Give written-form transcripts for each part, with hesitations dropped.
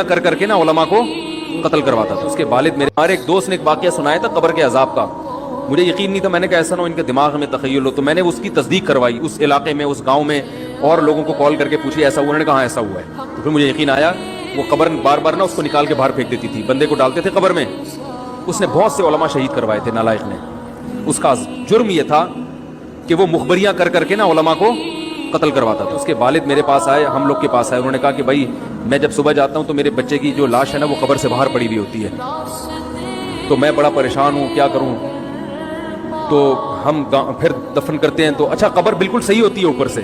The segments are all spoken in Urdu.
کر کر کے نا علماء کو قتل کرواتا تھا. اس کے والد میرے ہمارے ایک دوست نے ایک واقعہ سنایا تھا قبر کے عذاب کا. مجھے یقین نہیں تھا, میں نے کہا ایسا نہ ہو ان کے دماغ میں تخیل ہو. تو میں نے اس کی تصدیق کروائی اس علاقے میں, اس گاؤں میں, اور لوگوں کو کال کر کے پوچھی ایسا ہوا. انہوں نے کہا ایسا ہوا ہے. تو پھر مجھے یقین آیا. وہ قبر بار بار نا اس کو نکال کے باہر پھینک دیتی تھی, بندے کو ڈالتے تھے قبر میں. اس نے بہت سے علماء شہید کروائے تھے نالائق نے. اس کا جرم یہ تھا کہ وہ مخبریاں کر کر کے نا علماء کو قتل کرواتا تھا. اس کے والد میرے پاس آئے, ہم لوگ کے پاس آئے. انہوں نے کہا کہ بھائی میں جب صبح جاتا ہوں تو میرے بچے کی جو لاش ہے نا وہ قبر سے باہر پڑی ہوئی ہوتی ہے, تو میں بڑا پریشان ہوں, کیا کروں. تو ہم پھر دفن کرتے ہیں تو اچھا قبر بالکل صحیح ہوتی ہے اوپر سے,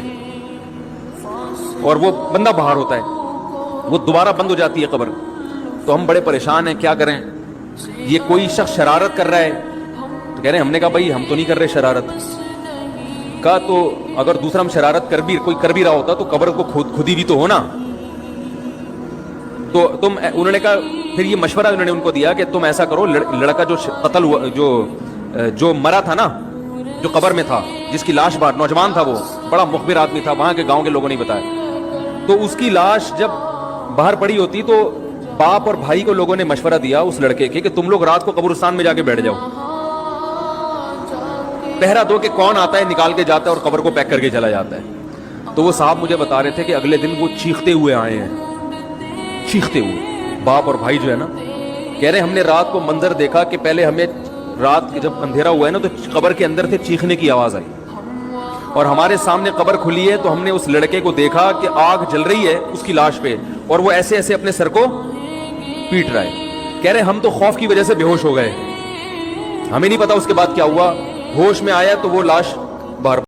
اور وہ بندہ باہر ہوتا ہے, وہ دوبارہ بند ہو جاتی ہے قبر. تو ہم بڑے پریشان ہیں, کیا کریں. یہ کوئی شخص شرارت کر رہا ہے. تو کہہ رہے ہیں, ہم نے کہا بھائی ہم تو نہیں کر رہے شرارت. کہا تو اگر دوسرا ہم شرارت کوئی کر بھی رہا ہوتا تو قبر کو کھودی بھی تو ہونا. تو انہوں نے کہا, پھر یہ مشورہ انہوں نے ان کو دیا کہ تم ایسا کرو, لڑکا جو قتل ہوا, جو مرا تھا نا, جو قبر میں تھا, جس کی لاش باہر, نوجوان تھا, وہ بڑا مخبر آدمی تھا, وہاں کے گاؤں کے لوگوں نے بتایا. تو اس کی لاش جب باہر پڑی ہوتی تو باپ اور بھائی کو لوگوں نے مشورہ دیا اس لڑکے کے کہ تم لوگ رات کو قبرستان میں جا کے بیٹھ جاؤ, پہرا دو کہ کون آتا ہے نکال کے جاتا ہے اور قبر کو پیک کر کے چلا جاتا ہے. تو وہ صاحب مجھے بتا رہے تھے کہ اگلے دن وہ چیختے ہوئے آئے ہیں, چیختے ہوئے, باپ اور بھائی جو ہے نا. کہہ رہے ہم نے رات کو منظر دیکھا کہ پہلے ہمیں رات جب اندھیرا ہوا ہے نا تو قبر کے اندر سے چیخنے کی آواز آئی, اور ہمارے سامنے قبر کھلی ہے تو ہم نے اس لڑکے کو دیکھا کہ آگ جل رہی ہے اس کی لاش پہ, اور وہ ایسے ایسے اپنے سر کو پیٹ رہا ہے. کہہ رہے ہم تو خوف کی وجہ سے بے ہوش ہو گئے, ہمیں نہیں پتا اس کے بعد کیا ہوا. ہوش میں آیا تو وہ لاش